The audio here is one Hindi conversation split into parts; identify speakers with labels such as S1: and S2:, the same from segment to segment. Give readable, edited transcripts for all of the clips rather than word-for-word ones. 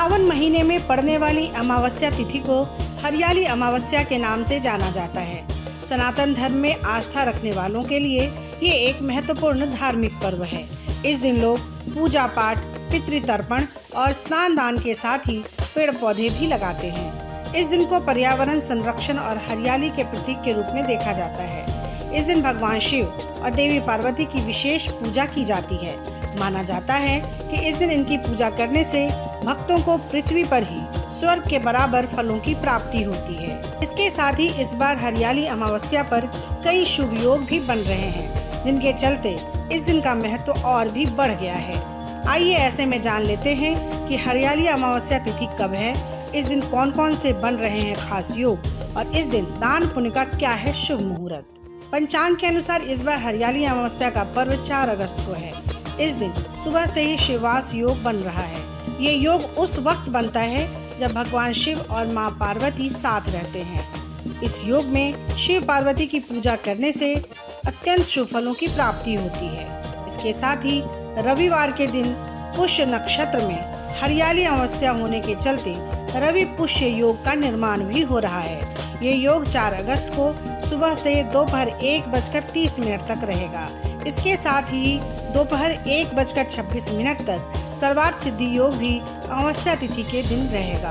S1: सावन महीने में पड़ने वाली अमावस्या तिथि को हरियाली अमावस्या के नाम से जाना जाता है। सनातन धर्म में आस्था रखने वालों के लिए ये एक महत्वपूर्ण धार्मिक पर्व है। इस दिन लोग पूजा पाठ, पितृतर्पण और स्नान दान के साथ ही पेड़ पौधे भी लगाते हैं। इस दिन को पर्यावरण संरक्षण और हरियाली के प्रतीक के रूप में देखा जाता है। इस दिन भगवान शिव और देवी पार्वती की विशेष पूजा की जाती है। माना जाता है कि इस दिन इनकी पूजा करने से भक्तों को पृथ्वी पर ही स्वर्ग के बराबर फलों की प्राप्ति होती है। इसके साथ ही इस बार हरियाली अमावस्या पर कई शुभ योग भी बन रहे हैं, जिनके चलते इस दिन का महत्व और भी बढ़ गया है। आइए ऐसे में जान लेते हैं कि हरियाली अमावस्या तिथि कब है, इस दिन कौन कौन से बन रहे हैं खास योग और इस दिन दान पुण्य का क्या है शुभ मुहूर्त। पंचांग के अनुसार इस बार हरियाली अमावस्या का पर्व 4 अगस्त को है। इस दिन सुबह से ही शिववास योग बन रहा है। ये योग उस वक्त बनता है जब भगवान शिव और माँ पार्वती साथ रहते हैं। इस योग में शिव पार्वती की पूजा करने से अत्यंत शुभ फलों की प्राप्ति होती है। इसके साथ ही रविवार के दिन पुष्य नक्षत्र में हरियाली अमावस्या होने के चलते रवि पुष्य योग का निर्माण भी हो रहा है। ये योग 4 अगस्त को सुबह से दोपहर 1:30 तक रहेगा। इसके साथ ही दोपहर 1:26 तक सर्वार्थ सिद्धि योग भी अमावस्या तिथि के दिन रहेगा।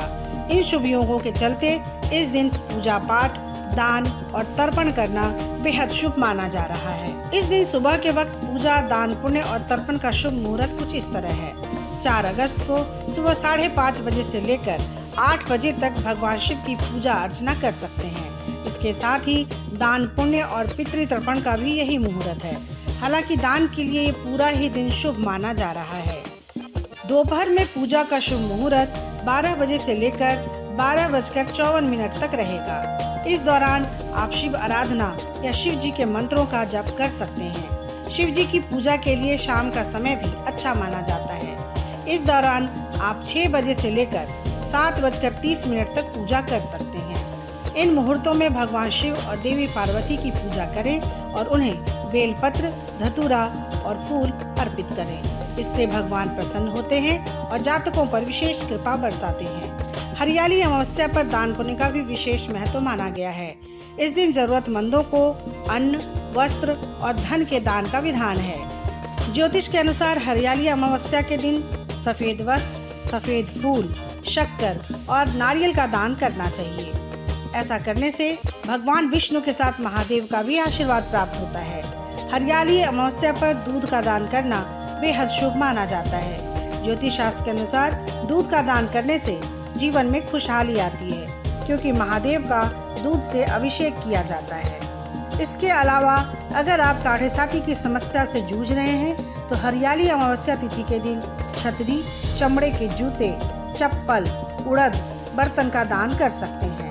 S1: इन शुभ योगों के चलते इस दिन पूजा पाठ, दान और तर्पण करना बेहद शुभ माना जा रहा है। इस दिन सुबह के वक्त पूजा, दान पुण्य और तर्पण का शुभ मुहूर्त कुछ इस तरह है। 4 अगस्त को सुबह 5:30 बजे से लेकर 8 बजे तक भगवान शिव की पूजा अर्चना कर सकते हैं। इसके साथ ही दान पुण्य और पितृतर्पण का भी यही मुहूर्त है। हालांकि दान के लिए ये पूरा ही दिन शुभ माना जा रहा है। दोपहर में पूजा का शुभ मुहूर्त 12 बजे से लेकर 12:54 तक रहेगा। इस दौरान आप शिव आराधना या शिव जी के मंत्रों का जप कर सकते हैं। शिव जी की पूजा के लिए शाम का समय भी अच्छा माना जाता है। इस दौरान आप 6 बजे से लेकर 7:30 तक पूजा कर सकते हैं। इन मुहूर्तों में भगवान शिव और देवी पार्वती की पूजा करें और उन्हें बेलपत्र, धतूरा और फूल अर्पित करें। इससे भगवान प्रसन्न होते हैं और जातकों पर विशेष कृपा बरसाते हैं। हरियाली अमावस्या पर दान पुण्य का भी विशेष महत्व माना गया है। इस दिन जरूरतमंदों को अन्न, वस्त्र और धन के दान का विधान है। ज्योतिष के अनुसार हरियाली अमावस्या के दिन सफेद वस्त्र, सफेद फूल, शक्कर और नारियल का दान करना चाहिए। ऐसा करने से भगवान विष्णु के साथ महादेव का भी आशीर्वाद प्राप्त होता है। हरियाली अमावस्या पर दूध का दान करना बेहद शुभ माना जाता है। ज्योतिष शास्त्र के अनुसार दूध का दान करने से जीवन में खुशहाली आती है, क्योंकि महादेव का दूध से अभिषेक किया जाता है। इसके अलावा अगर आप साढ़े साथी की समस्या से जूझ रहे हैं तो हरियाली अमावस्या तिथि के दिन छतरी, चमड़े के जूते, चप्पल, उड़द, बर्तन का दान कर सकते हैं।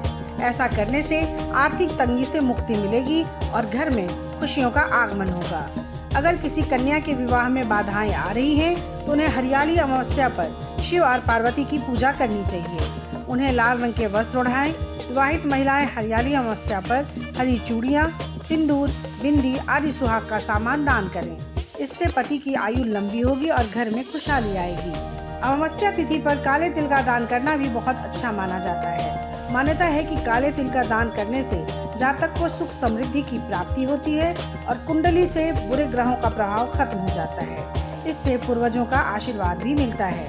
S1: ऐसा करने से आर्थिक तंगी से मुक्ति मिलेगी और घर में खुशियों का आगमन होगा। अगर किसी कन्या के विवाह में बाधाएं आ रही हैं तो उन्हें हरियाली अमावस्या पर शिव और पार्वती की पूजा करनी चाहिए। उन्हें लाल रंग के वस्त्र ओढ़ाएं। विवाहित महिलाएं हरियाली अमावस्या पर हरी चूड़ियां, सिंदूर, बिंदी आदि सुहाग का सामान दान करें। इससे पति की आयु लंबी होगी और घर में खुशहाली आएगी। अमावस्या तिथि पर काले तिल का दान करना भी बहुत अच्छा माना जाता है। मान्यता है कि काले तिल का दान करने से जातक को सुख समृद्धि की प्राप्ति होती है और कुंडली से बुरे ग्रहों का प्रभाव खत्म हो जाता है। इससे पूर्वजों का आशीर्वाद भी मिलता है।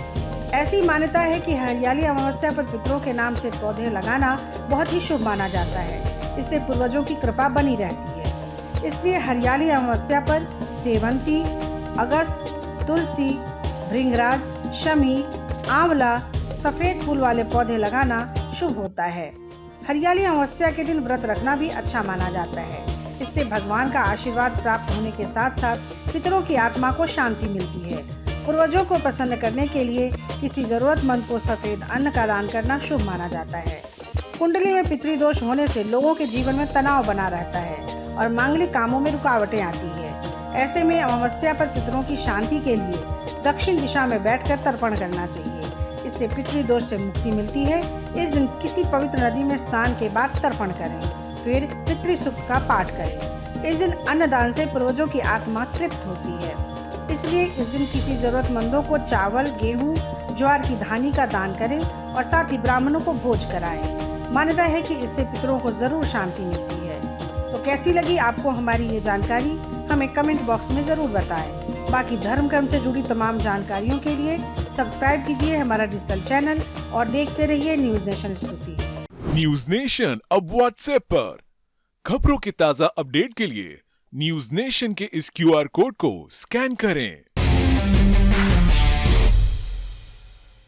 S1: ऐसी मान्यता है कि हरियाली अमावस्या पर पितरों के नाम से पौधे लगाना बहुत ही शुभ माना जाता है। इससे पूर्वजों की कृपा बनी रहती है। इसलिए हरियाली अमावस्या पर सेवंती, अगस्त, तुलसी, भृंगराज, शमी, आंवला, सफेद फूल वाले पौधे लगाना शुभ होता है। हरियाली अमावस्या के दिन व्रत रखना भी अच्छा माना जाता है। इससे भगवान का आशीर्वाद प्राप्त होने के साथ साथ पितरों की आत्मा को शांति मिलती है। पूर्वजों को प्रसन्न करने के लिए किसी जरूरतमंद को सफेद अन्न का दान करना शुभ माना जाता है। कुंडली में पितृदोष होने से लोगों के जीवन में तनाव बना रहता है और मांगलिक कामों में रुकावटें आती है। ऐसे में अमावस्या पर पितरों की शांति के लिए दक्षिण दिशा में बैठकर तर्पण करना चाहिए। इससे पितृदोष से मुक्ति मिलती है। इस दिन किसी पवित्र नदी में स्नान के बाद तर्पण करें, फिर पितृसूक्त का पाठ करें। इस दिन अन्नदान से पूर्वजों की आत्मा तृप्त होती है। इसलिए इस दिन किसी जरूरतमंदों को चावल, गेहूं ज्वार की धानी का दान करें और साथ ही ब्राह्मणों को भोज कराएं। मान्यता है कि इससे पितरों को जरूर शांति मिलती है। तो कैसी लगी आपको हमारी ये जानकारी, हमें कमेंट बॉक्स में जरूर बताएं। बाकी धर्म कर्म से जुड़ी तमाम जानकारियों के लिए सब्सक्राइब कीजिए हमारा डिजिटल चैनल और देखते रहिए न्यूज नेशन स्तुति।
S2: न्यूज नेशन अब व्हाट्सएप पर खबरों के ताजा अपडेट के लिए न्यूज नेशन के इस QR कोड को स्कैन करें।